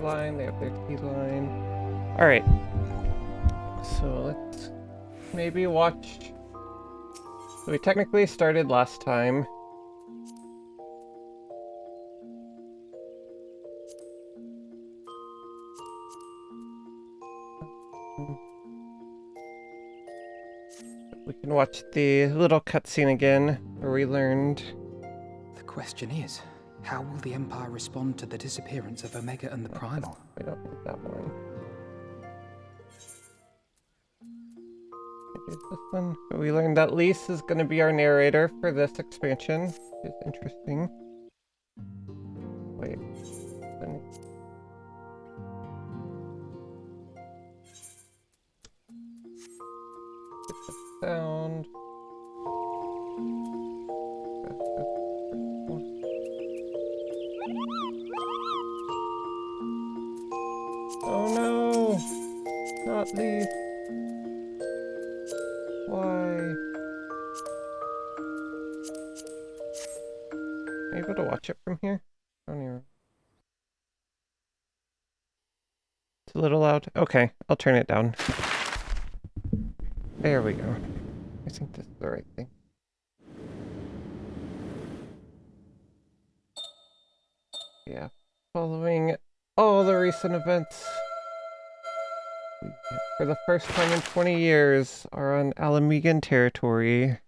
line, they have their T line. Alright. So let's maybe watch. So we technically started last time. We can watch the little cutscene again, where we learned. The question is, how will the Empire respond to the disappearance of Omega and the Primal? We don't need that one. Maybe it's this one. But we learned that Lise is going to be our narrator for this expansion. It's interesting. Wait. Sound. Oh no! Not these. Why? Are you able to watch it from here? I don't even. It's a little loud. Okay, I'll turn it down. There we go. I think this is the right thing. Yeah. Following all the recent events, we, for the first time in 20 years, are on Alamegan territory.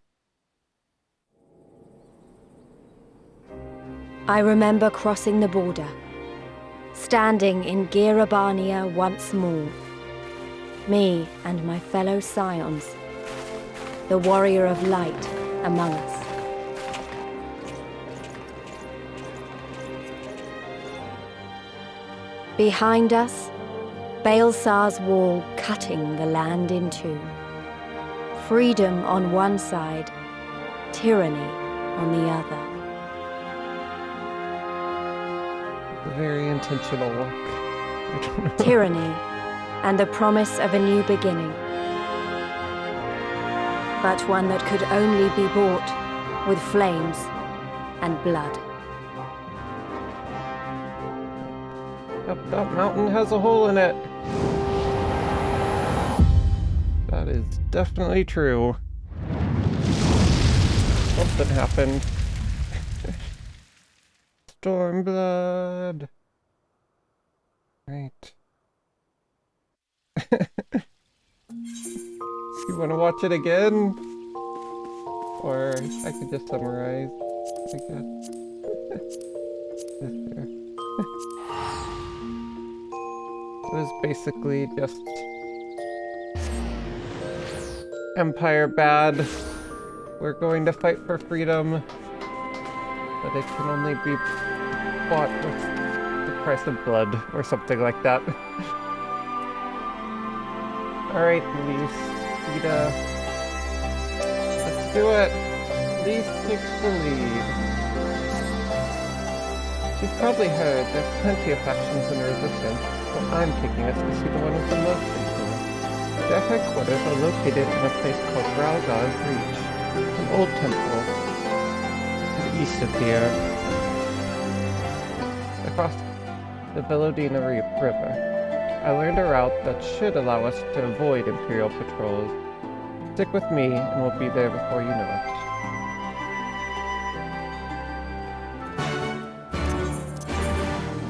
I remember crossing the border, standing in Girabania once more. Me and my fellow scions, the warrior of light among us. Behind us, Baelsar's wall cutting the land in two. Freedom on one side, tyranny on the other. A very intentional look. I don't know. Tyranny and the promise of a new beginning. But one that could only be bought with flames and blood. Yep, that mountain has a hole in it. That is definitely true. Something happened. Stormblood. Right. You want to watch it again? Or I could just summarize, I guess. It was basically just Empire bad. We're going to fight for freedom, but it can only be bought with the price of blood, or something like that. Alright, Lise, Ida. Let's do it! Lise takes the lead. You've probably heard there's plenty of factions in the Resistance, but I'm taking us to see the one with the most influence. Their headquarters are located in a place called Ralgar's Reach, an old temple to the east of here, across the Velodina River. I learned a route that should allow us to avoid Imperial patrols. Stick with me, and we'll be there before you know it.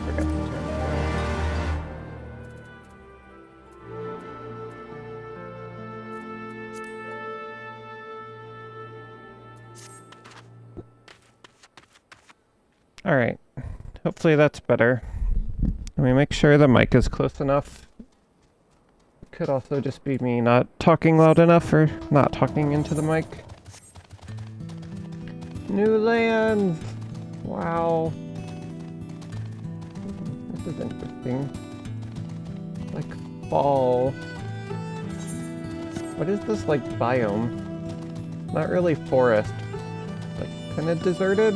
Forgot to turn it on. Alright. Hopefully that's better. Let me make sure the mic is close enough. It could also just be me not talking loud enough or not talking into the mic. New lands! Wow. This is interesting. Like fall. What is this, like, biome? Not really forest. Like, kind of deserted?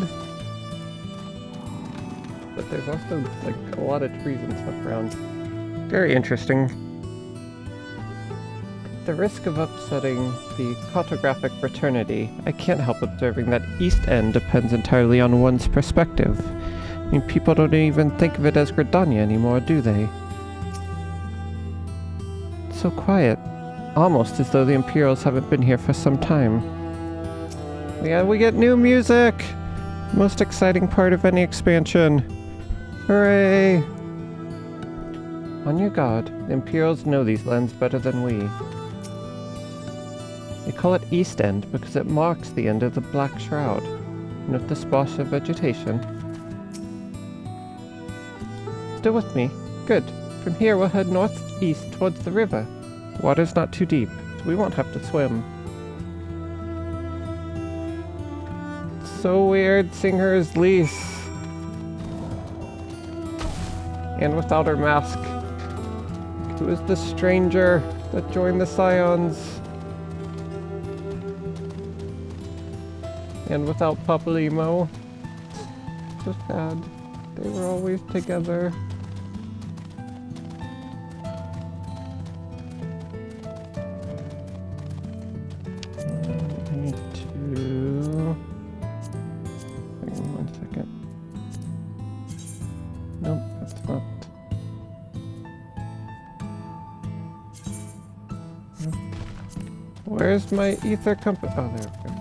But there's also, like, a lot of trees and stuff around. Very interesting. At the risk of upsetting the cartographic fraternity, I can't help observing that East End depends entirely on one's perspective. I mean, people don't even think of it as Gridania anymore, do they? It's so quiet. Almost as though the Imperials haven't been here for some time. Yeah, we get new music! Most exciting part of any expansion. Hooray! On your guard, the Imperials know these lands better than we. They call it East End because it marks the end of the Black Shroud. Note the sparse of vegetation. Still with me? Good. From here we'll head northeast towards the river. The water's not too deep, so we won't have to swim. It's so weird seeing her as Lise. And without her mask. Who is the stranger that joined the Scions? And without Papalimo. So sad. They were always together. I need to... Hang on 1 second. Nope, that's not... Nope. Where's my ether compass? Oh, there we go.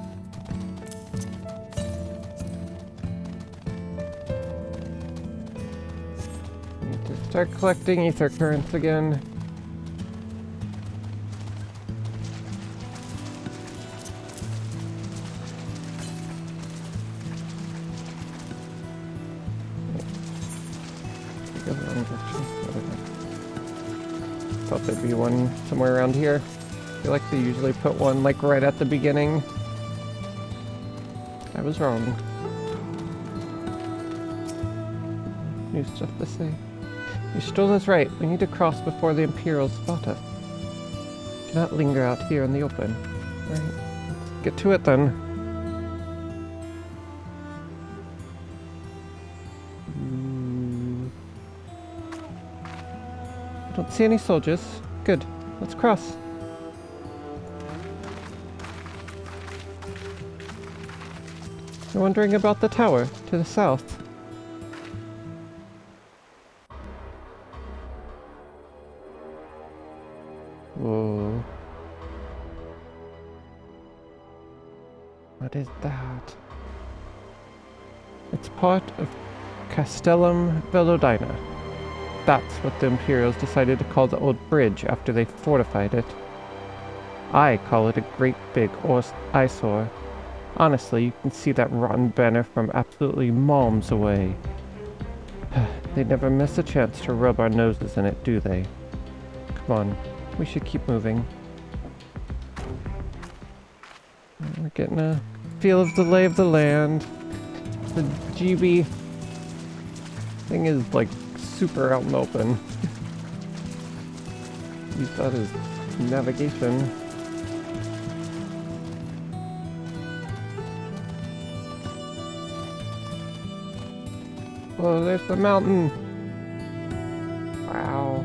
Start collecting ether currents again. Thought there'd be one somewhere around here. I feel like they usually put one like right at the beginning. I was wrong. New stuff to say. Y'shtola is right. We need to cross before the Imperials spot us. Do not linger out here in the open. Right. Let's get to it then. I don't see any soldiers. Good. Let's cross. You're wondering about the tower to the south. Whoa. What is that? It's part of Castellum Velodina. That's what the Imperials decided to call the old bridge after they fortified it. I call it a great big eyesore. Honestly, you can see that rotten banner from absolutely miles away. They never miss a chance to rub our noses in it, do they? Come on. We should keep moving. We're getting a feel of the lay of the land. The GB thing is like super out in the open. Use that as navigation. Oh, there's the mountain. Wow.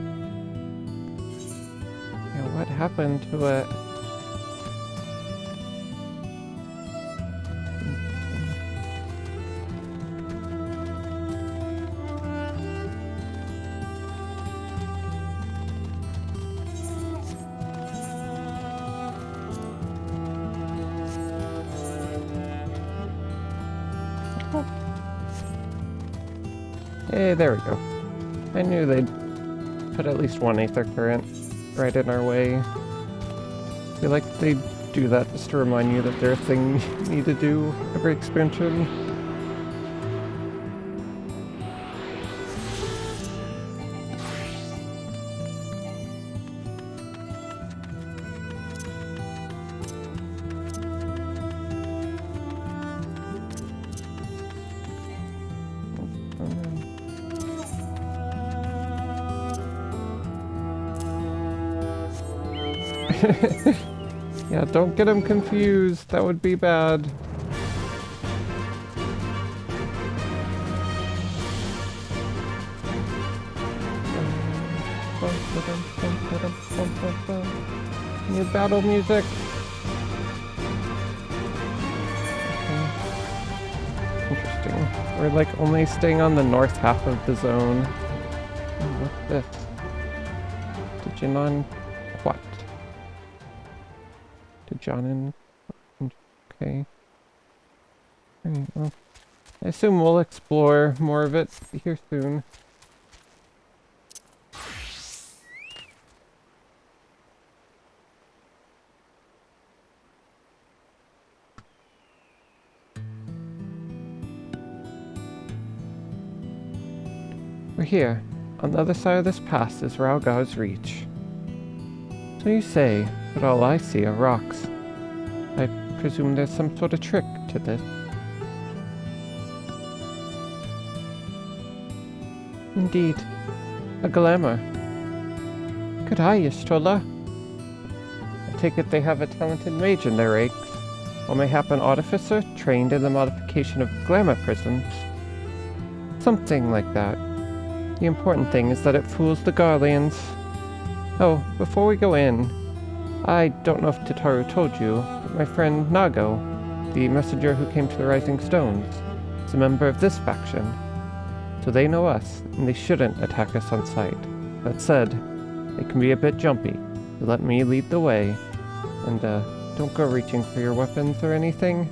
What happened to it? Oh. Hey, there we go. I knew they'd put at least one aether current right in our way. I feel like they do that just to remind you that they're a thing you need to do every expansion. Yeah, don't get them confused. That would be bad. New battle music. Okay. Interesting. We're like only staying on the north half of the zone. Oh, what's this? Diginon Quat. Dijonin. Okay. Alright, well, I assume we'll explore more of it here soon. We're here. On the other side of this pass is Ralgar's Reach. So you say, but all I see are rocks. I presume there's some sort of trick to this. Indeed. A glamour. Good eye, Ystrola. I take it they have a talented mage in their ranks, or mayhap an artificer trained in the modification of glamour prisms. Something like that. The important thing is that it fools the Garleans. Oh, before we go in, I don't know if Tataru told you, but my friend Nago, the messenger who came to the Rising Stones, is a member of this faction. So they know us, and they shouldn't attack us on sight. That said, they can be a bit jumpy, so let me lead the way. And, don't go reaching for your weapons or anything.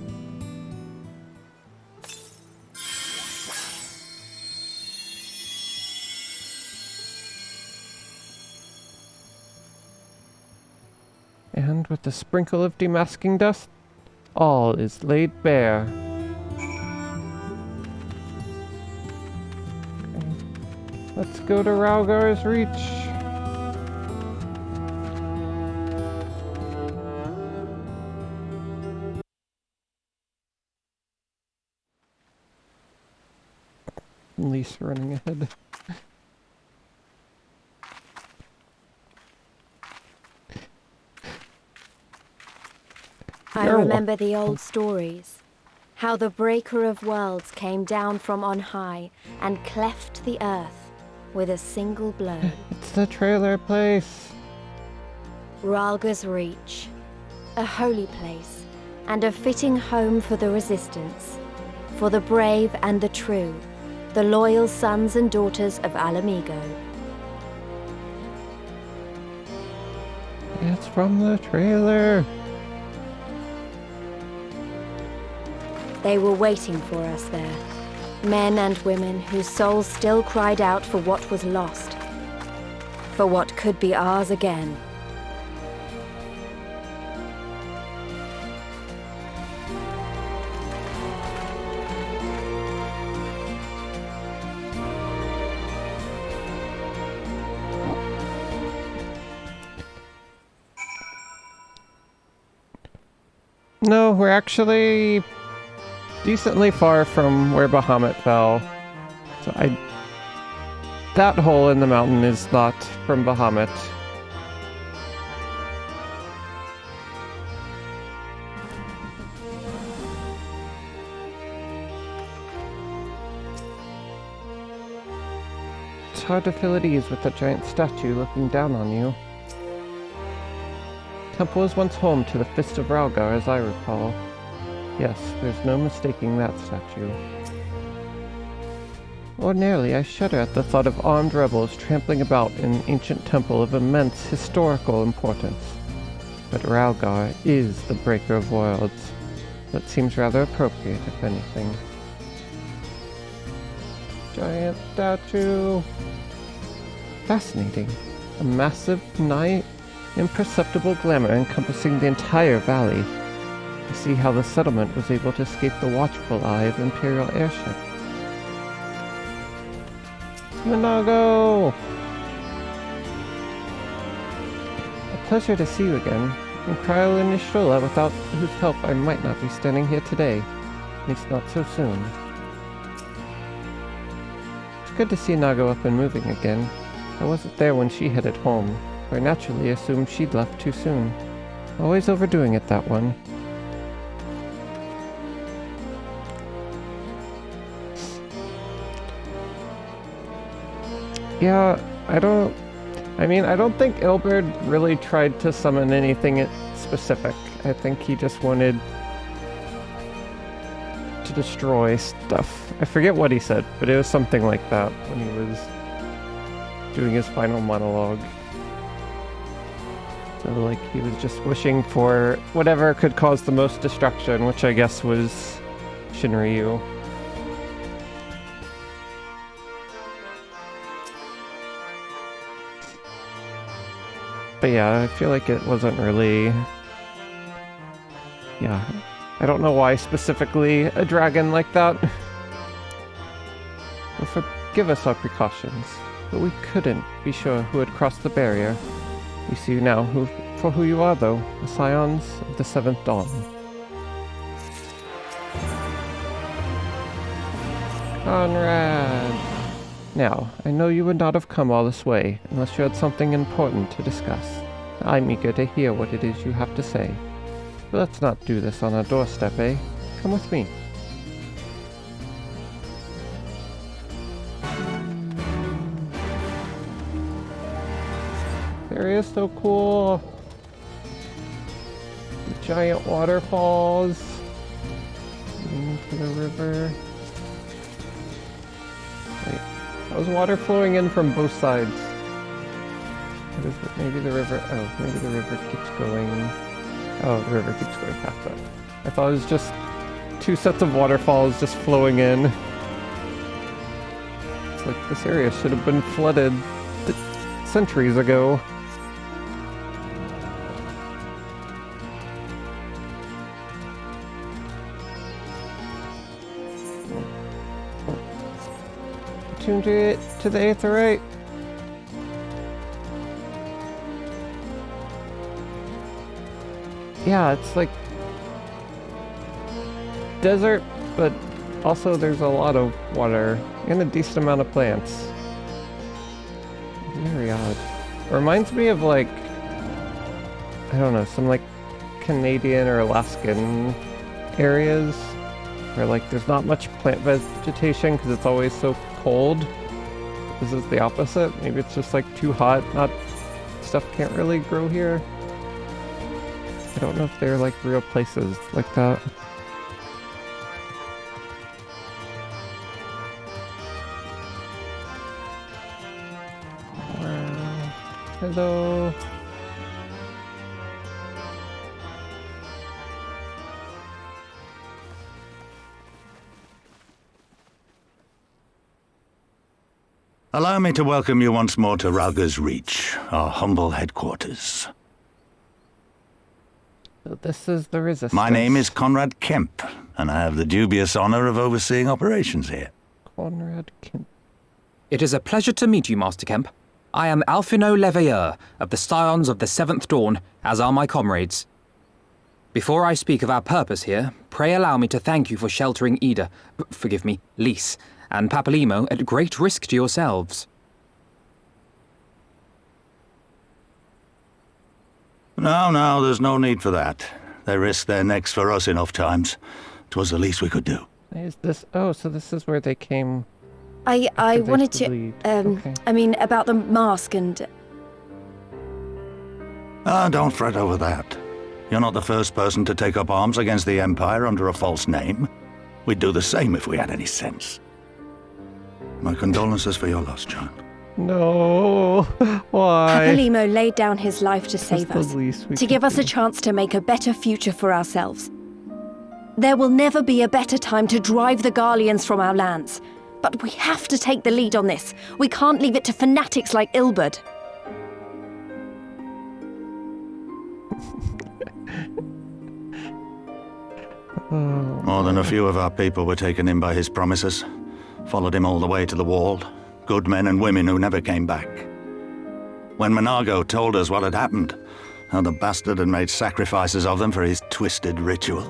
And with a sprinkle of demasking dust, all is laid bare. Okay. Let's go to Ralgar's Reach. Lisa running ahead. I remember the old stories. How the Breaker of Worlds came down from on high and cleft the earth with a single blow. It's the trailer place. Ralgar's Reach. A holy place and a fitting home for the resistance. For the brave and the true. The loyal sons and daughters of Alamigo. It's from the trailer. They were waiting for us there. Men and women whose souls still cried out for what was lost. For what could be ours again. No, we're actually decently far from where Bahamut fell. So that hole in the mountain is not from Bahamut. It's hard to feel at ease with that giant statue looking down on you. Temple was once home to the Fist of Ralgar, as I recall. Yes, there's no mistaking that statue. Ordinarily, I shudder at the thought of armed rebels trampling about in an ancient temple of immense historical importance. But Ralgar is the Breaker of Worlds. That seems rather appropriate, if anything. Giant statue! Fascinating. A massive, nigh imperceptible glamour encompassing the entire valley. I see how the settlement was able to escape the watchful eye of Imperial airship. Manago! A pleasure to see you again. And Cryo and Ystrola, without whose help I might not be standing here today. At least not so soon. It's good to see Nago up and moving again. I wasn't there when she headed home. I naturally assumed she'd left too soon. Always overdoing it, that one. Yeah, I don't think Ilberd really tried to summon anything specific. I think he just wanted to destroy stuff. I forget what he said, but it was something like that when he was doing his final monologue. So, like, he was just wishing for whatever could cause the most destruction, which I guess was Shinryu. But yeah, I feel like it wasn't really... Yeah, I don't know why specifically a dragon like that. Well, forgive us our precautions, but we couldn't be sure who had crossed the barrier. We see you now for who you are, though, the Scions of the Seventh Dawn. Conrad! Now, I know you would not have come all this way unless you had something important to discuss. I'm eager to hear what it is you have to say. But let's not do this on our doorstep, eh? Come with me. The area is so cool. The giant waterfalls into the river. Wait, how's water flowing in from both sides? What is it? Maybe the river. Oh, maybe the river keeps going. Oh, the river keeps going past that. I thought it was just two sets of waterfalls just flowing in. It's like this area should have been flooded centuries ago. Tuned to the Aetheryte. Yeah, it's like desert, but also there's a lot of water and a decent amount of plants. Very odd. It reminds me of, like, I don't know, some like Canadian or Alaskan areas where, like, there's not much plant vegetation because it's always so cold. This is the opposite. Maybe it's just like too hot. Stuff can't really grow here. I don't know if they're like real places like that. Hello. Allow me to welcome you once more to Rauga's Reach, our humble headquarters. So this is the Resistance. My name is Conrad Kemp, and I have the dubious honor of overseeing operations here. Conrad Kemp. It is a pleasure to meet you, Master Kemp. I am Alphino Leveilleur of the Scions of the Seventh Dawn, as are my comrades. Before I speak of our purpose here, pray allow me to thank you for sheltering Ida, forgive me, Lys, and Papalymo at great risk to yourselves. No, there's no need for that. They risked their necks for us enough times. 'Twas the least we could do. Is this? Oh, so this is where they came. I wanted to, lead. Okay. I mean, about the mask and... Don't fret over that. You're not the first person to take up arms against the Empire under a false name. We'd do the same if we had any sense. My condolences for your loss, child. No, why? Papalymo laid down his life to save That's us, the least we to could give us a do. chance to make a better future for ourselves. There will never be a better time to drive the Garleans from our lands. But we have to take the lead on this. We can't leave it to fanatics like Ilberd. More than a few of our people were taken in by his promises. Followed him all the way to the wall. Good men and women who never came back. When Monago told us what had happened, how the bastard had made sacrifices of them for his twisted ritual,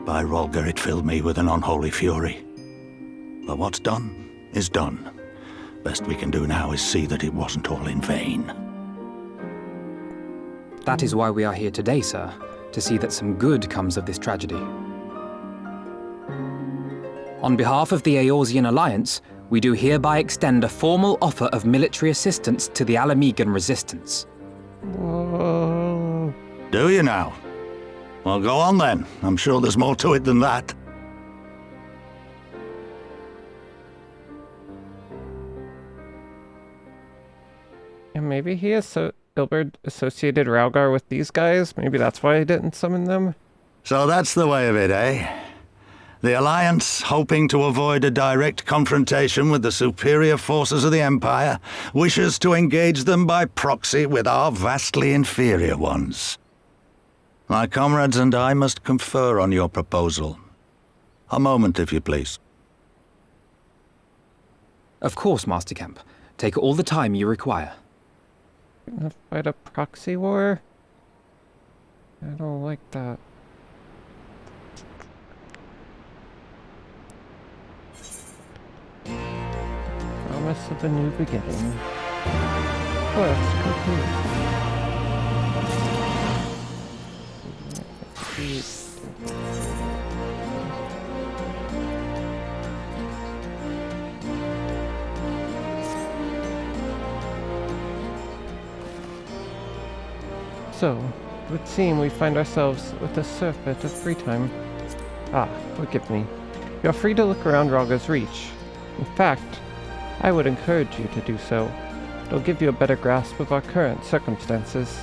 by Rolger it filled me with an unholy fury. But what's done is done. Best we can do now is see that it wasn't all in vain. That is why we are here today, sir, to see that some good comes of this tragedy. On behalf of the Eorzean Alliance, we do hereby extend a formal offer of military assistance to the Alamegan resistance. Whoa. Do you now? Well, go on then. I'm sure there's more to it than that. maybe he is Ilberd associated Raugar with these guys. Maybe that's why he didn't summon them. So that's the way of it, eh? The Alliance, hoping to avoid a direct confrontation with the superior forces of the Empire, wishes to engage them by proxy with our vastly inferior ones. My comrades and I must confer on your proposal. A moment, if you please. Of course, Master Kemp. Take all the time you require. Gonna fight a proxy war? I don't like that. Promise of a new beginning. Quest complete. So, it would seem we find ourselves with a surfeit of free time. Ah, forgive me. You're free to look around Rauga's Reach. In fact, I would encourage you to do so. It'll give you a better grasp of our current circumstances.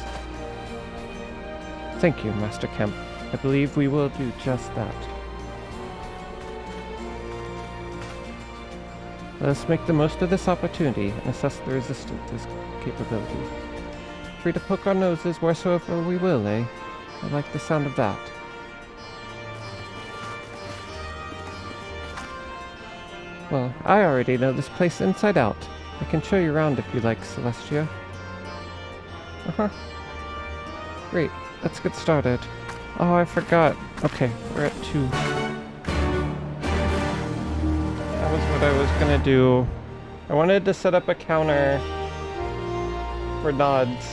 Thank you, Master Kemp. I believe we will do just that. Let us make the most of this opportunity and assess the Resistance's capability. Free to poke our noses wheresoever we will, eh? I like the sound of that. Well, I already know this place inside out. I can show you around if you like, Celestia. Uh-huh. Great, let's get started. Oh, I forgot. Okay, we're at 2. That was what I was gonna do. I wanted to set up a counter for nods.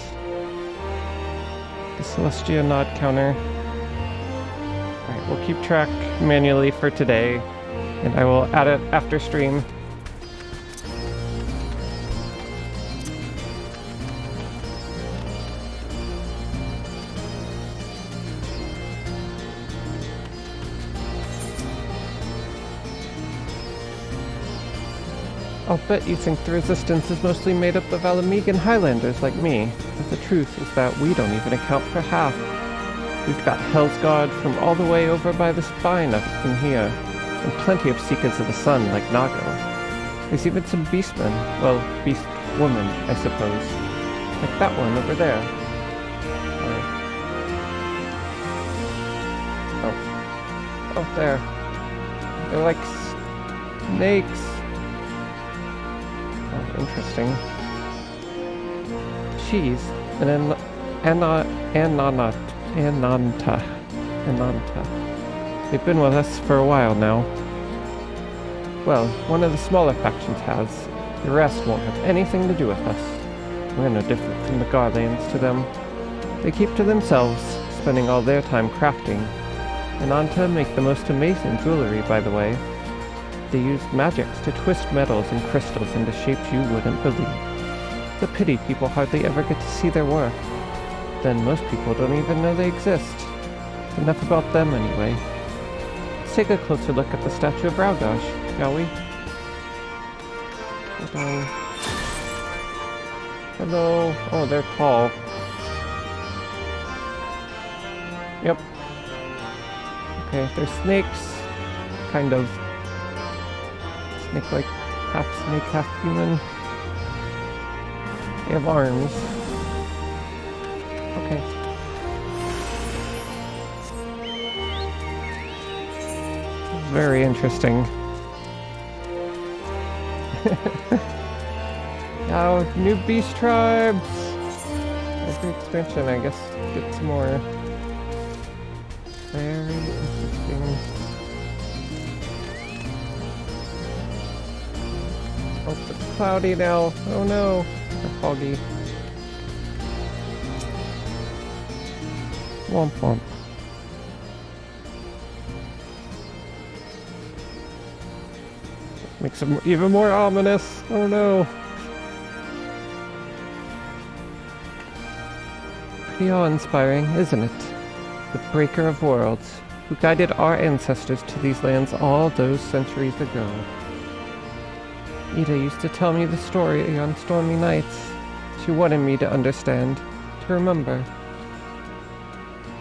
The Celestia nod counter. Alright, we'll keep track manually for today, and I will add it after stream. I'll bet you think the Resistance is mostly made up of Alamegan Highlanders like me, but the truth is that we don't even account for half. We've got Hellsguard from all the way over by the spine up in here, and plenty of Seekers of the Sun like Nago. There's even some Beastmen, well, Beast Woman, I suppose, like that one over there. Oh, there. They're like snakes. Oh, interesting. She's an Ananta. They've been with us for a while now. Well, one of the smaller factions has. The rest won't have anything to do with us. We're no different from the Garlands to them. They keep to themselves, spending all their time crafting. Ananta make the most amazing jewelry, by the way. They use magics to twist metals and crystals into shapes you wouldn't believe. It's a pity people hardly ever get to see their work. Then most people don't even know they exist. Enough about them anyway. Let's take a closer look at the statue of Raugash, shall we? Hello. Hello. Oh, they're tall. Yep. Okay, they're snakes. Kind of. Snake-like, half snake, half human. They have arms. Okay. Very interesting. Now, new beast tribes! Every expansion, I guess, gets more. Very interesting. Oh, it's cloudy now. Oh no. Or foggy. Womp womp. Makes it even more ominous. Oh no. Pretty awe-inspiring, isn't it? The Breaker of Worlds, who guided our ancestors to these lands all those centuries ago. Ida used to tell me the story on stormy nights. She wanted me to understand, to remember.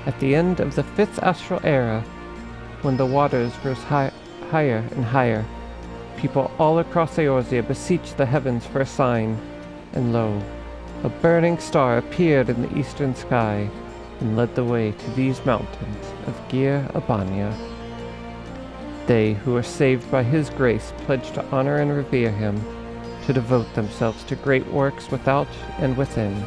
At the end of the 5th astral era, when the waters rose higher and higher, people all across Eorzea beseeched the heavens for a sign, and lo, a burning star appeared in the eastern sky and led the way to these mountains of Gir Abania. They who were saved by his grace pledged to honor and revere him, to devote themselves to great works without and within.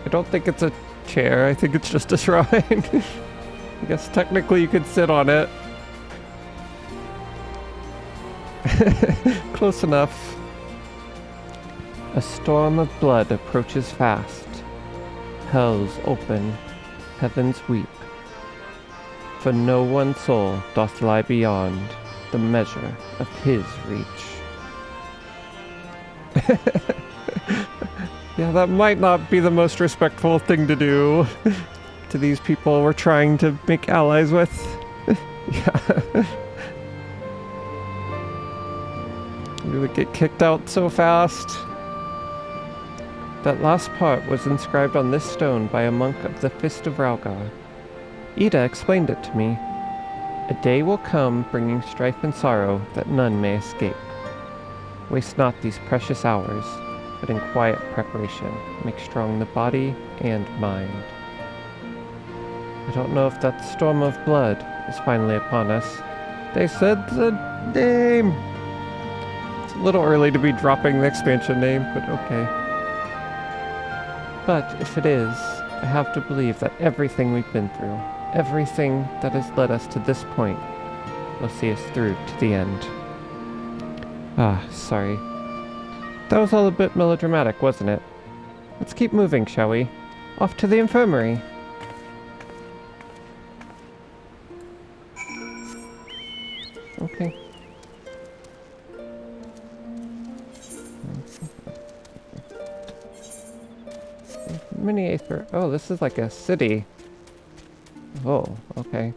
I don't think it's a chair, I think it's just a shrine. I guess technically you could sit on it. Close enough. A storm of blood approaches fast. Hells open, heavens weep. For no one soul doth lie beyond the measure of his reach. Yeah, that might not be the most respectful thing to do to these people we're trying to make allies with. Yeah. We would get kicked out so fast. That last part was inscribed on this stone by a monk of the Fist of Ralgar. Ida explained it to me. A day will come bringing strife and sorrow that none may escape. Waste not these precious hours, but in quiet preparation make strong the body and mind. I don't know if that storm of blood is finally upon us. They said the name! It's a little early to be dropping the expansion name, but okay. But if it is, I have to believe that everything we've been through, everything that has led us to this point, will see us through to the end. Ah, sorry. That was all a bit melodramatic, wasn't it? Let's keep moving, shall we? Off to the infirmary. Okay. Mini Aether. Oh, this is like a city. Oh, okay.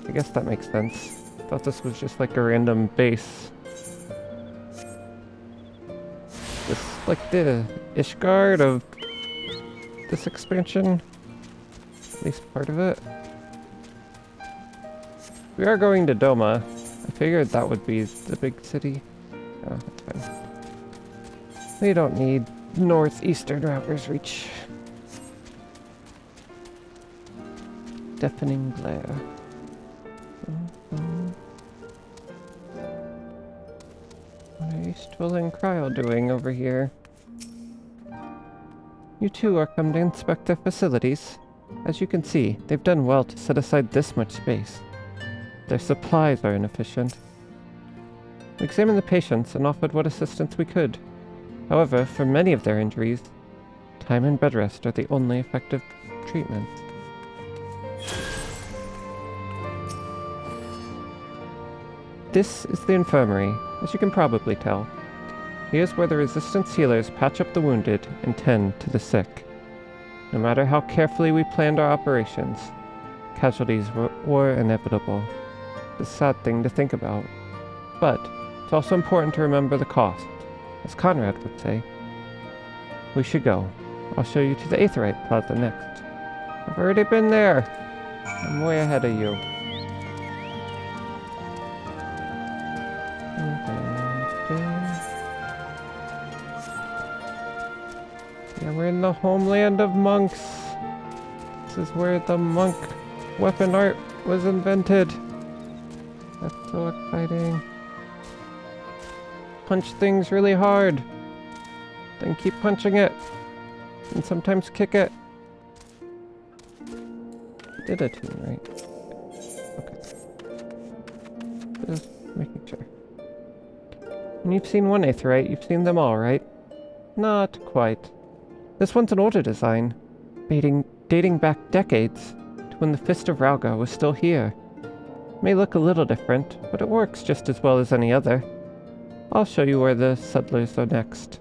I guess that makes sense. Thought this was just like a random base. This like the Ishgard of this expansion? At least part of it. We are going to Doma. I figured that would be the big city. Oh, that's fine. We don't need northeastern Ralgar's Reach. Deafening glare. What are Stool and Cryo doing over here? You two are come to inspect their facilities. As you can see, they've done well to set aside this much space. Their supplies are inefficient. We examined the patients and offered what assistance we could. However, for many of their injuries, time and bed rest are the only effective treatment. This is the infirmary, as you can probably tell. Here's where the resistance healers patch up the wounded and tend to the sick. No matter how carefully we planned our operations, casualties were inevitable. It's a sad thing to think about. But it's also important to remember the cost, as Conrad would say. We should go. I'll show you to the Aetherite Plaza next. I've already been there. I'm way ahead of you. Yeah, we're in the homeland of monks. This is where the monk weapon art was invented. That's so exciting. Punch things really hard. Then keep punching it. And sometimes kick it. Did a tune, right? Okay. Just making sure. When you've seen one Aetherite, you've seen them all, right? Not quite. This one's an older design, dating back decades to when the Fist of Ralgar was still here. It may look a little different, but it works just as well as any other. I'll show you where the settlers are next.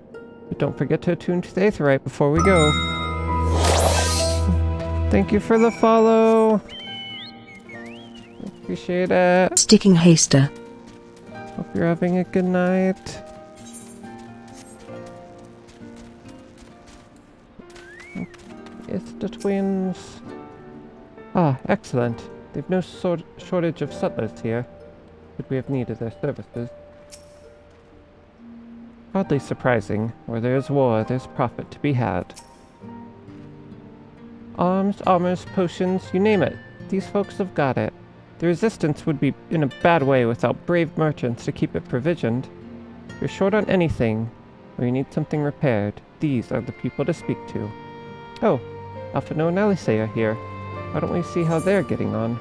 But don't forget to attune to the Aetherite before we go. Thank you for the follow! Appreciate it. Sticking Haster. Hope you're having a good night. It's the twins. Ah, excellent. They've no shortage of settlers here. Could we have needed their services? Hardly surprising. Where there's war, there's profit to be had. Arms, armors, potions, you name it. These folks have got it. The resistance would be in a bad way without brave merchants to keep it provisioned. If you're short on anything, or you need something repaired, these are the people to speak to. Oh, Alphino and Alice are here. Why don't we see how they're getting on?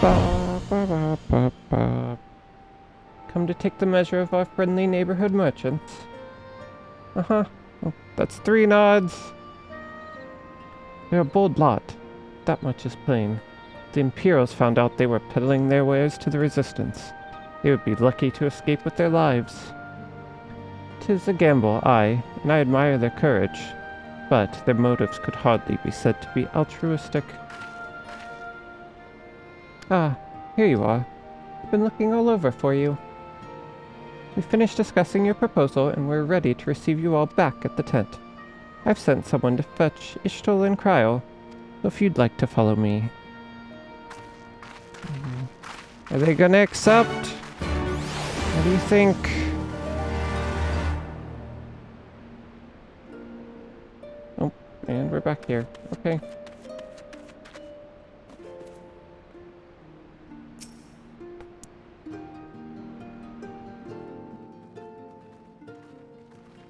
Ba, ba, ba, ba, ba. Come to take the measure of our friendly neighborhood merchants. Uh-huh. Oh, that's 3 nods. They're a bold lot. That much is plain. The Imperials found out they were peddling their wares to the Resistance. They would be lucky to escape with their lives. 'Tis a gamble, aye, and I admire their courage. But their motives could hardly be said to be altruistic. Ah, here you are. I've been looking all over for you. We finished discussing your proposal, and we're ready to receive you all back at the tent. I've sent someone to fetch Ishtal and Cryo, so if you'd like to follow me. Are they gonna accept? What do you think? Oh, and we're back here. Okay.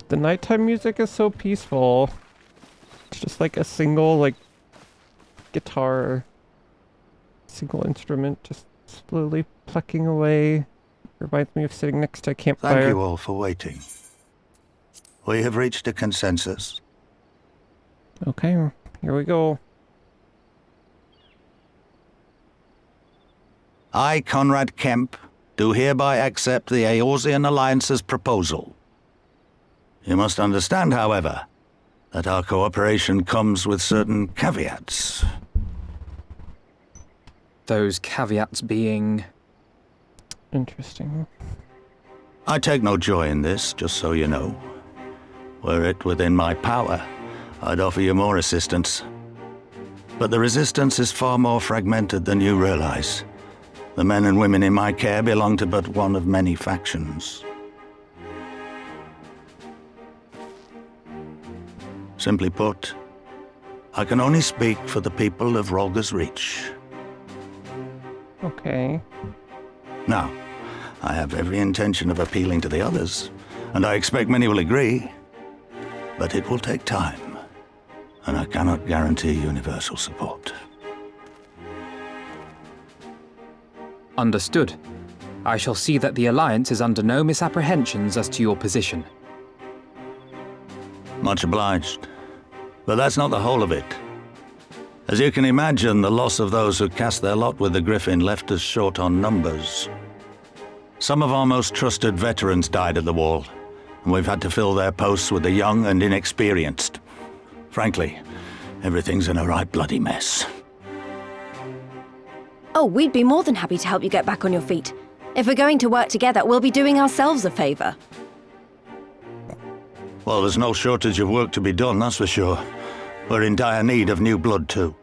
The nighttime music is so peaceful. It's just like a single, like, guitar, single instrument just slowly plucking away. Reminds me of sitting next to a campfire. Thank you all for waiting. We have reached a consensus. Okay, here we go. I, Conrad Kemp, do hereby accept the Eorzean Alliance's proposal. You must understand, however, that our cooperation comes with certain caveats. Those caveats being... Interesting. I take no joy in this, just so you know. Were it within my power, I'd offer you more assistance. But the Resistance is far more fragmented than you realize. The men and women in my care belong to but one of many factions. Simply put, I can only speak for the people of Rolga's Reach. Okay. Now, I have every intention of appealing to the others, and I expect many will agree. But it will take time, and I cannot guarantee universal support. Understood. I shall see that the Alliance is under no misapprehensions as to your position. Much obliged. But that's not the whole of it. As you can imagine, the loss of those who cast their lot with the Griffin left us short on numbers. Some of our most trusted veterans died at the wall, and we've had to fill their posts with the young and inexperienced. Frankly, everything's in a right bloody mess. Oh, we'd be more than happy to help you get back on your feet. If we're going to work together, we'll be doing ourselves a favor. Well, there's no shortage of work to be done, that's for sure. We're in dire need of new blood, too.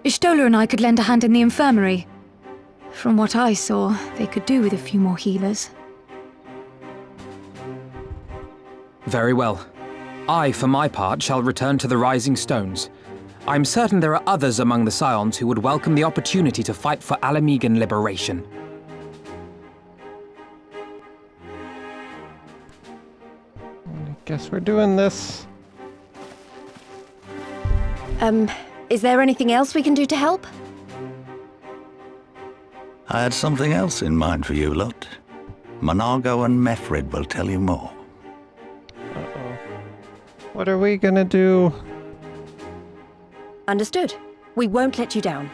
Ishtola and I could lend a hand in the infirmary. From what I saw, they could do with a few more healers. Very well. I, for my part, shall return to the Rising Stones. I'm certain there are others among the Scions who would welcome the opportunity to fight for Alamegan liberation. Guess we're doing this. Is there anything else we can do to help? I had something else in mind for you lot. Monargo and Mefrid will tell you more. Uh-oh. What are we gonna do? Understood. We won't let you down.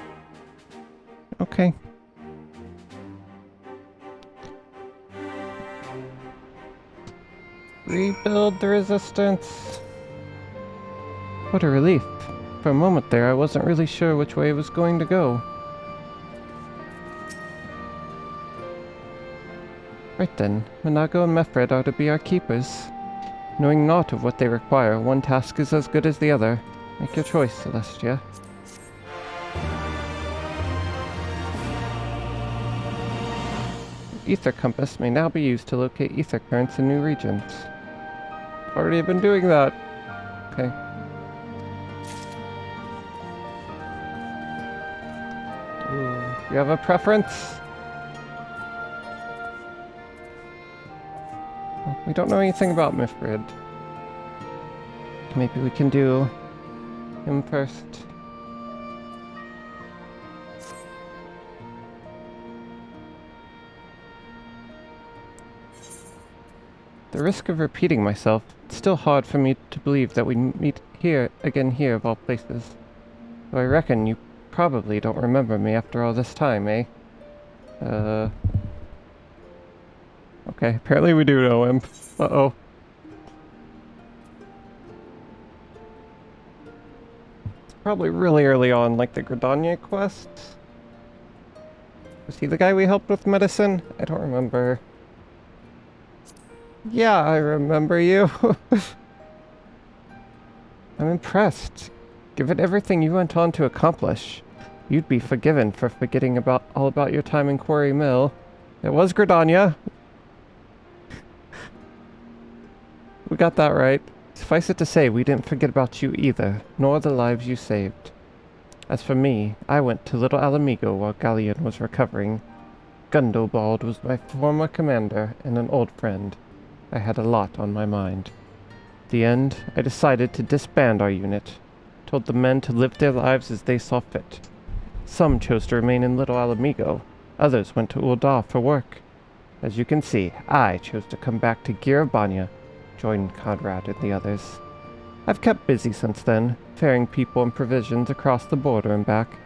Okay. Rebuild the resistance. What a relief. For a moment there, I wasn't really sure which way it was going to go. Right then, Manago and Mefred are to be our keepers. Knowing naught of what they require, one task is as good as the other. Make your choice, Celestia. Ether compass may now be used to locate ether currents in new regions. Already been doing that. Okay. Ooh, you have a preference? Well, we don't know anything about Mifrid. Maybe we can do him first. The risk of repeating myself, it's still hard for me to believe that we meet here of all places. Though I reckon you probably don't remember me after all this time, eh? Okay, apparently we do know him. Uh-oh. It's probably really early on, like the Gridania quest. Was he the guy we helped with medicine? I don't remember. Yeah, I remember you. I'm impressed. Given everything you went on to accomplish, you'd be forgiven for forgetting all about your time in Quarry Mill. It was Gridania. We got that right. Suffice it to say, we didn't forget about you either, nor the lives you saved. As for me, I went to Little Alamigo while Galleon was recovering. Gundobald was my former commander and an old friend. I had a lot on my mind. At the end, I decided to disband our unit. Told the men to live their lives as they saw fit. Some chose to remain in Little Alamigo. Others went to Ul'dah for work. As you can see, I chose to come back to Girabania, join Conrad and the others. I've kept busy since then, ferrying people and provisions across the border and back.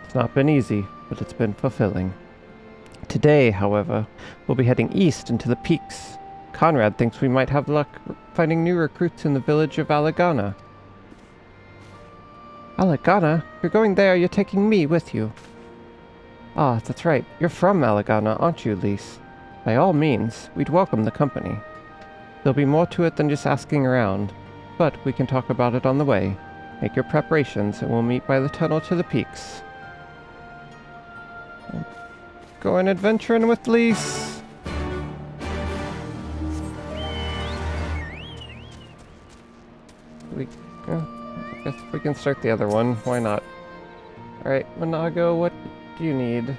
It's not been easy, but it's been fulfilling. Today, however, we'll be heading east into the peaks. Conrad thinks we might have luck finding new recruits in the village of Alagana. Alagana? You're going there, you're taking me with you. Ah, that's right. You're from Alagana, aren't you, Lise? By all means, we'd welcome the company. There'll be more to it than just asking around, but we can talk about it on the way. Make your preparations, and we'll meet by the tunnel to the peaks. Going adventuring with Lise. I guess we can start the other one. Why not? Alright, Manago, what do you need?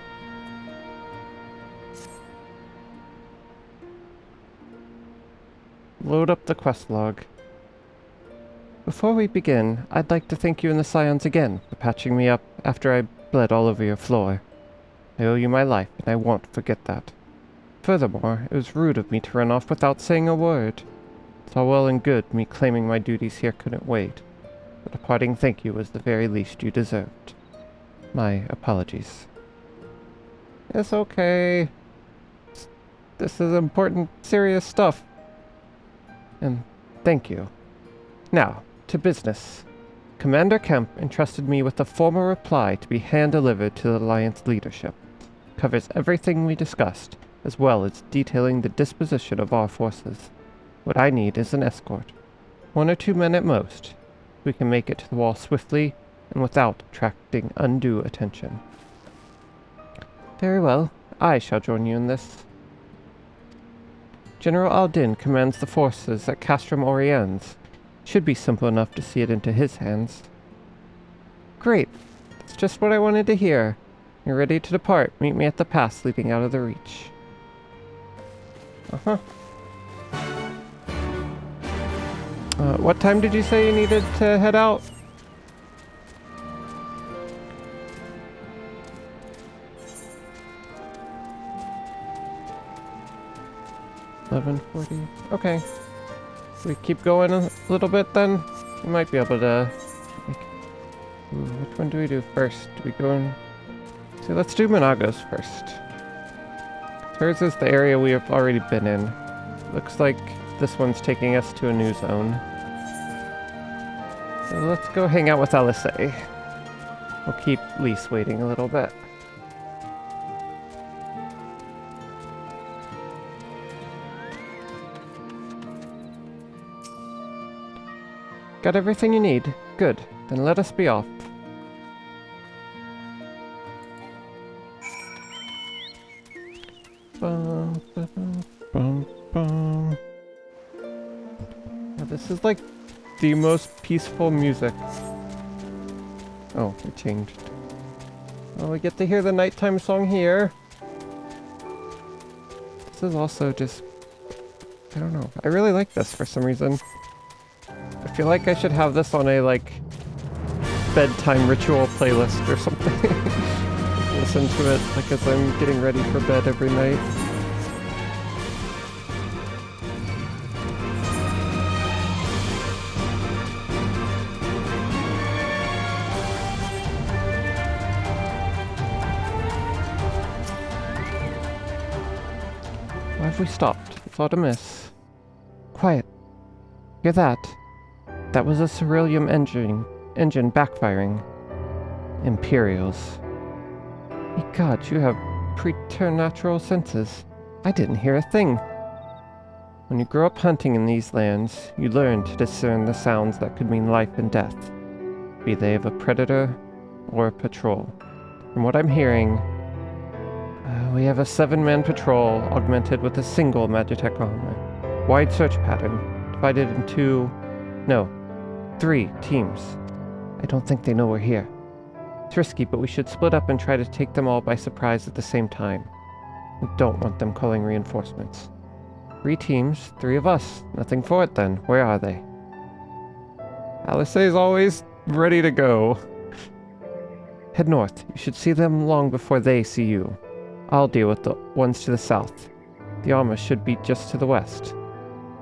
Load up the quest log. Before we begin, I'd like to thank you and the Scions again for patching me up after I bled all over your floor. I owe you my life, and I won't forget that. Furthermore, it was rude of me to run off without saying a word. It's all well and good, me claiming my duties here couldn't wait, but a parting thank you was the very least you deserved. My apologies. It's okay. This is important, serious stuff. And thank you. Now, to business. Commander Kemp entrusted me with a formal reply to be hand-delivered to the Alliance leadership. Covers everything we discussed, as well as detailing the disposition of our forces. What I need is an escort. 1 or 2 men at most. We can make it to the wall swiftly and without attracting undue attention. Very well. I shall join you in this. General Aldin commands the forces at Castrum Oriens. Should be simple enough to see it into his hands. Great. That's just what I wanted to hear. You're ready to depart. Meet me at the pass leading out of the Reach. Uh-huh. What time did you say you needed to head out? $11:40. Okay. We keep going a little bit then? We might be able to... which one do we do first? Do we go in... See, let's do Manago's first. Hers is the area we have already been in. Looks like this one's taking us to a new zone. So let's go hang out with Alisei. We'll keep Lise waiting a little bit. Got everything you need? Good. Then let us be off. Bum, bum, bum, bum. Yeah, this is like the most peaceful music. Oh, it changed. Well, we get to hear the nighttime song here. This is also just... I don't know. I really like this for some reason. I feel like I should have this on a, like, bedtime ritual playlist or something. Listen to it, like, as I'm getting ready for bed every night. Why have we stopped? It's all amiss. Quiet. Hear that? That was a ceruleum engine backfiring. Imperials. My God, you have preternatural senses. I didn't hear a thing. When you grow up hunting in these lands, you learn to discern the sounds that could mean life and death, be they of a predator or a patrol. From what I'm hearing, we have a 7-man patrol augmented with a single Magitech armor. Wide search pattern, divided into 3 teams. I don't think they know we're here. It's risky, but we should split up and try to take them all by surprise at the same time. We don't want them calling reinforcements. 3 teams, 3 of us. Nothing for it then. Where are they? Alice is always ready to go. Head north. You should see them long before they see you. I'll deal with the ones to the south. The armor should be just to the west.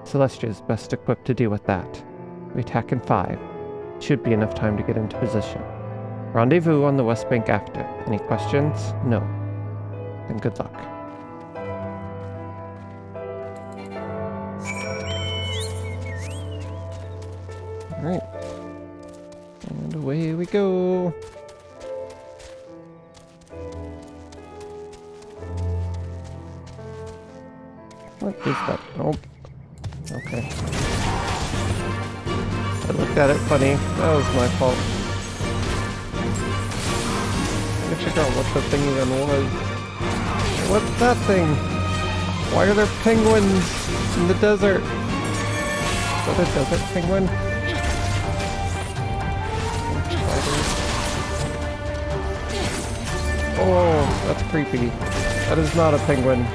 Celestia is best equipped to deal with that. We attack in 5. Should be enough time to get into position. Rendezvous on the west bank after. Any questions? No. Then good luck. Alright. And away we go. What is that? Nope. Okay. I looked at it funny. That was my fault. I gotta figure out what the thing even was. What's that thing? Why are there penguins in the desert? Is that a desert penguin? Oh, that's creepy. That is not a penguin.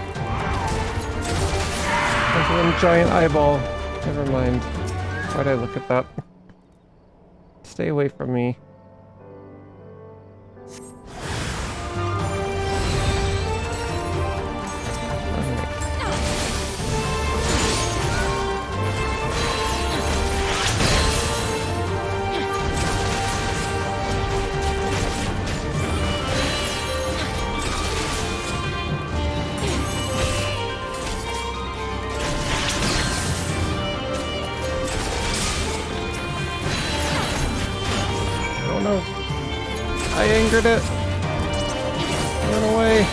There's one giant eyeball. Never mind. Why'd I look at that? Stay away from me. I angered it. Run away.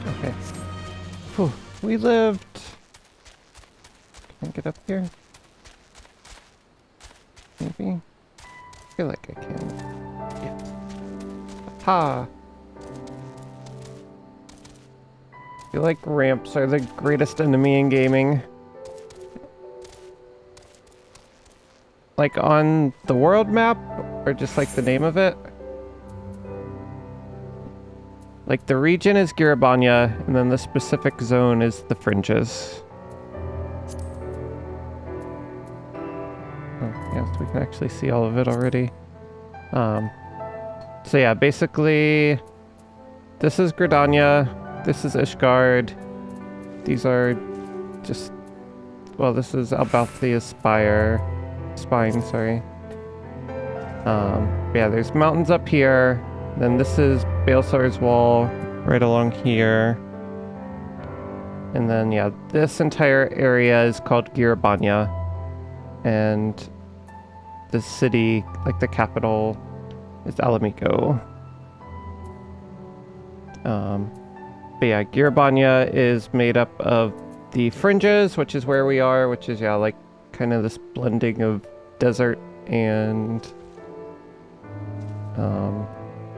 Okay. Whew. We lived. Can I get up here? Maybe? I feel like I can. Yeah. Ha! I feel like ramps are the greatest enemy in gaming. Like on the world map, or just like the name of it? Like the region is Girabanya, and then the specific zone is the fringes. Yeah, so we can actually see all of it already. So yeah, basically, this is Gridania, this is Ishgard, these are just, well, this is Albalthia's spine, sorry. Yeah, there's mountains up here, then this is Baelsar's wall, right along here. And then, yeah, this entire area is called Girabanya. And the city, like the capital, is Alamigo. But yeah, Girabanya is made up of the fringes, which is where we are, which is, yeah, like kind of this blending of desert and,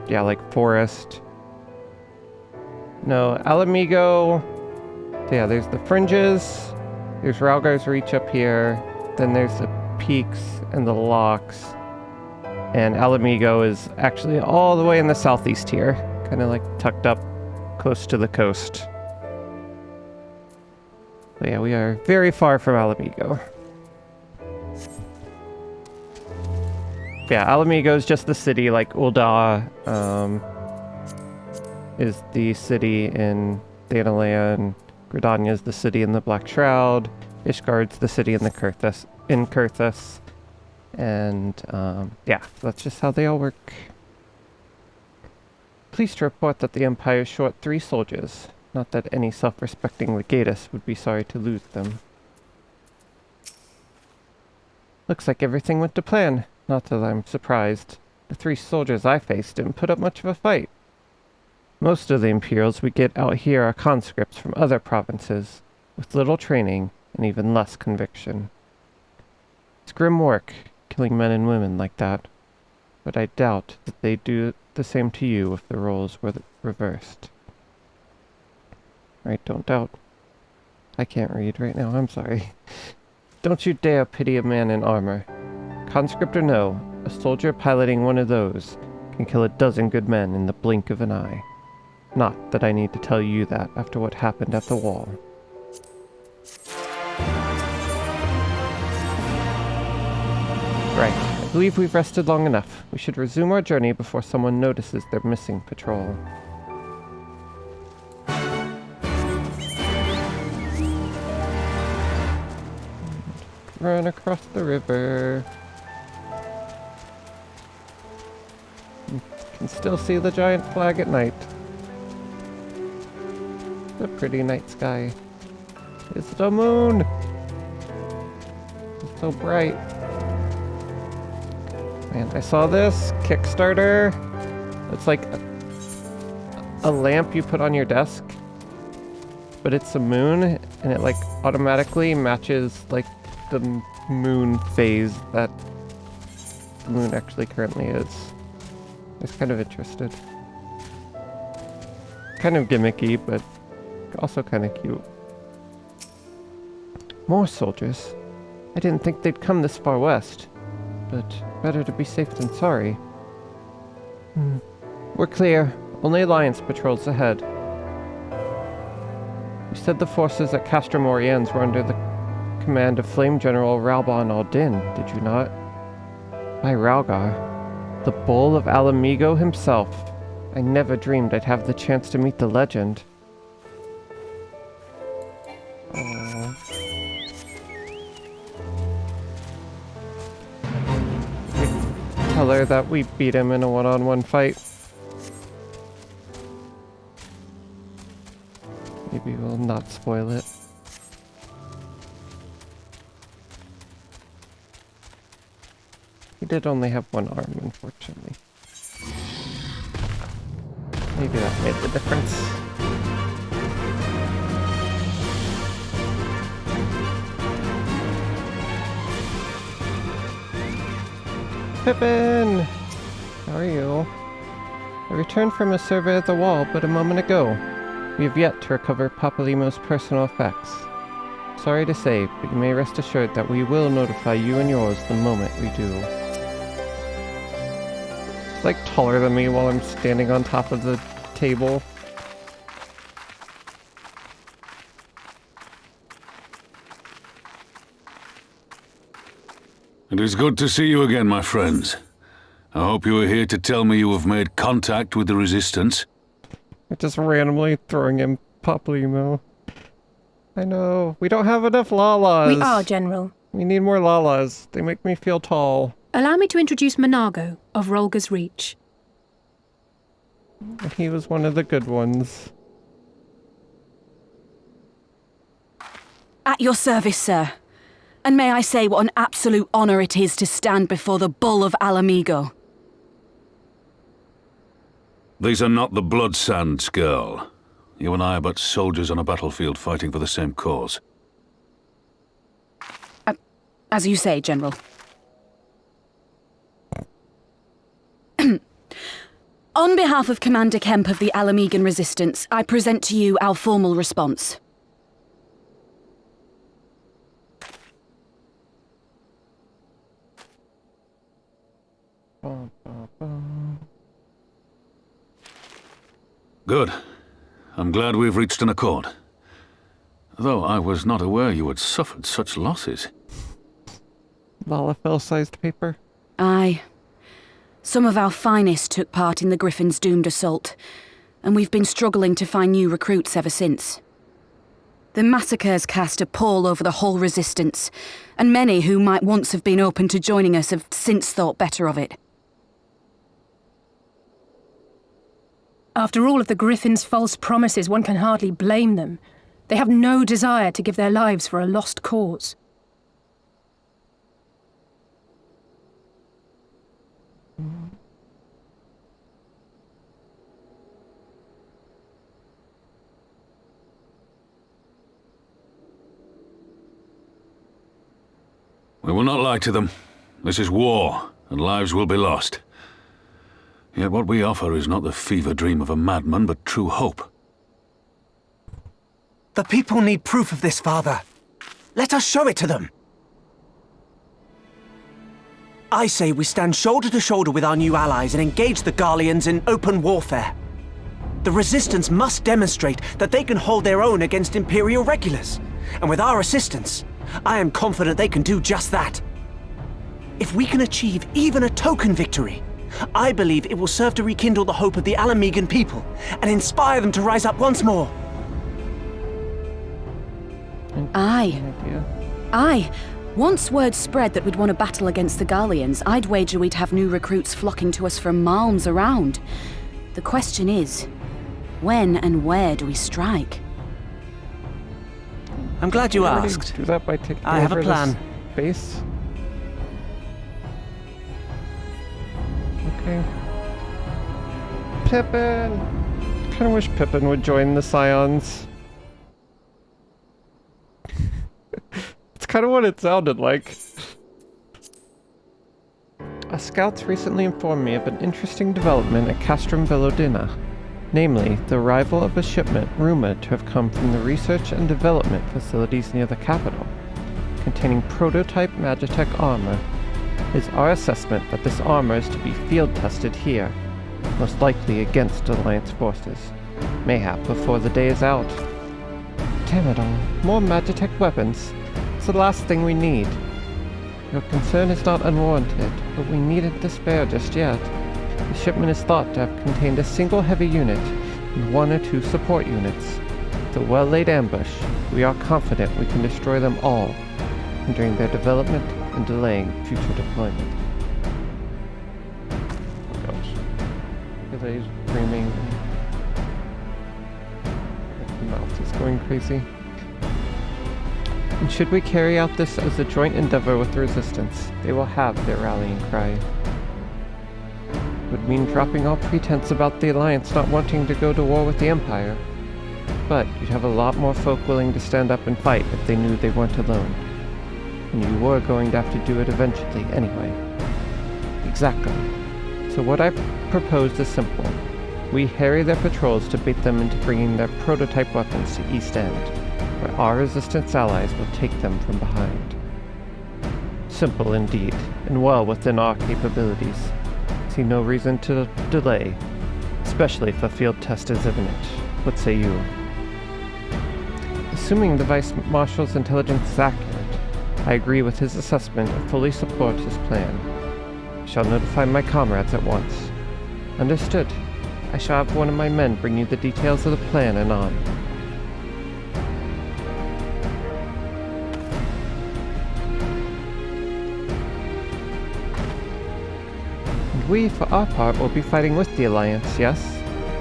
yeah, like forest. No, Alamigo, yeah, there's the fringes, there's Ralgar's Reach up here, then there's the peaks and the locks, and Alamigo is actually all the way in the southeast here, kind of like tucked up close to the coast. But yeah, we are very far from Alamigo. Yeah, Alamigo is just the city, like Ul'dah is the city in Thanalea, and Gridania is the city in the Black Shroud, Ishgard's the city in the Kurthus, and yeah, that's just how they all work. Pleased to report that the Empire is short 3 soldiers. Not that any self-respecting legatus would be sorry to lose them. Looks like everything went to plan. Not that I'm surprised. The 3 soldiers I faced didn't put up much of a fight. Most of the Imperials we get out here are conscripts from other provinces, with little training and even less conviction. It's grim work, killing men and women like that, but I doubt that they'd do the same to you if the roles were reversed. Right, don't doubt. I can't read right now, I'm sorry. Don't you dare pity a man in armor. Conscript or no, a soldier piloting one of those can kill a dozen good men in the blink of an eye. Not that I need to tell you that after what happened at the wall. Right, I believe we've rested long enough. We should resume our journey before someone notices their missing patrol. Run across the river. You can still see the giant flag at night. The pretty night sky. It's the moon! It's so bright. Man, I saw this Kickstarter. It's like a lamp you put on your desk, but it's a moon, and it like automatically matches like the moon phase that the moon actually currently is. I was kind of interested. Kind of gimmicky, but also kind of cute. More soldiers. I didn't think they'd come this far west, but better to be safe than sorry. We're clear. Only Alliance patrols ahead. You said the forces at Castra Moriens were under the command of Flame General Ralban al-Din, did you not? By Ralgar, the Bull of Alamigo himself. I never dreamed I'd have the chance to meet the legend. Aww. Tell her that we beat him in a one-on-one fight. Maybe we'll not spoil it. He did only have one arm, unfortunately. Maybe that made the difference. Pippin! How are you? I returned from a survey of the wall but a moment ago. We have yet to recover Papalimo's personal effects. Sorry to say, but you may rest assured that we will notify you and yours the moment we do. It's like taller than me while I'm standing on top of the table. It is good to see you again, my friends. I hope you are here to tell me you have made contact with the Resistance. We're just randomly throwing in Papalimo. I know. We don't have enough Lalas. We are, General. We need more Lalas. They make me feel tall. Allow me to introduce Monago of Ralgar's Reach. He was one of the good ones. At your service, sir. And may I say what an absolute honor it is to stand before the Bull of Alamigo. These are not the blood sands, girl. You and I are but soldiers on a battlefield fighting for the same cause. As you say, General. On behalf of Commander Kemp of the Alamigan Resistance, I present to you our formal response. Good. I'm glad we've reached an accord. Though I was not aware you had suffered such losses. Lalafell-sized paper? Aye. Some of our finest took part in the Griffin's doomed assault, and we've been struggling to find new recruits ever since. The massacres cast a pall over the whole Resistance, and many who might once have been open to joining us have since thought better of it. After all of the Griffin's false promises, one can hardly blame them. They have no desire to give their lives for a lost cause. We will not lie to them. This is war, and lives will be lost. Yet what we offer is not the fever dream of a madman, but true hope. The people need proof of this, Father. Let us show it to them. I say we stand shoulder to shoulder with our new allies and engage the Garleans in open warfare. The Resistance must demonstrate that they can hold their own against Imperial regulars. And with our assistance, I am confident they can do just that. If we can achieve even a token victory, I believe it will serve to rekindle the hope of the Alamigan people and inspire them to rise up once more. Aye. Aye. Once word spread that we'd won a battle against the Garleans, I'd wager we'd have new recruits flocking to us from malms around. The question is, when and where do we strike? I'm glad you asked. Do that by taking I have a over plan. this base. Okay. Pippin! Kinda wish Pippin would join the Scions. It's kind of what it sounded like. Scouts recently informed me of an interesting development at Castrum Velodina. Namely, the arrival of a shipment rumored to have come from the research and development facilities near the capital, containing prototype Magitech armor. It is our assessment that this armor is to be field-tested here, most likely against Alliance forces, mayhap before the day is out. Damn it all, more Magitech weapons. It's the last thing we need. Your concern is not unwarranted, but we needn't despair just yet. The shipment is thought to have contained a single heavy unit and 1 or 2 support units. With a well-laid ambush, we are confident we can destroy them all, hindering their development and delaying future deployment. Oh gosh. Delays, screaming. The mouth is going crazy. And should we carry out this as a joint endeavor with the Resistance, they will have their rallying cry. It would mean dropping all pretense about the Alliance not wanting to go to war with the Empire. But you'd have a lot more folk willing to stand up and fight if they knew they weren't alone. And you were going to have to do it eventually anyway. Exactly. So what I proposed is simple. We harry their patrols to bait them into bringing their prototype weapons to East End, where our Resistance allies will take them from behind. Simple indeed, and well within our capabilities. See no reason to delay, especially if a field test is imminent. What say you? Assuming the Vice Marshal's intelligence is accurate, I agree with his assessment and fully support his plan. I shall notify my comrades at once. Understood. I shall have one of my men bring you the details of the plan anon. We, for our part, will be fighting with the Alliance, yes?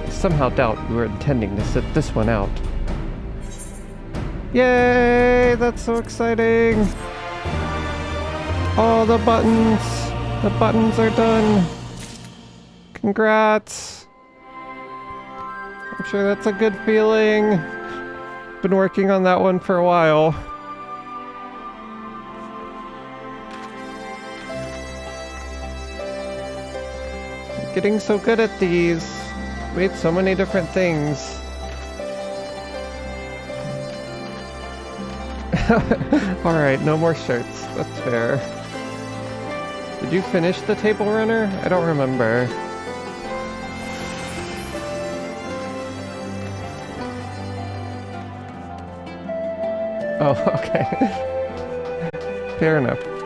I somehow doubt you were intending to sit this one out. Yay! That's so exciting! Oh, the buttons! The buttons are done! Congrats! I'm sure that's a good feeling. Been working on that one for a while. Getting so good at these. Made so many different things. Alright, no more shirts. That's fair. Did you finish the table runner? I don't remember. Oh, okay. Fair enough.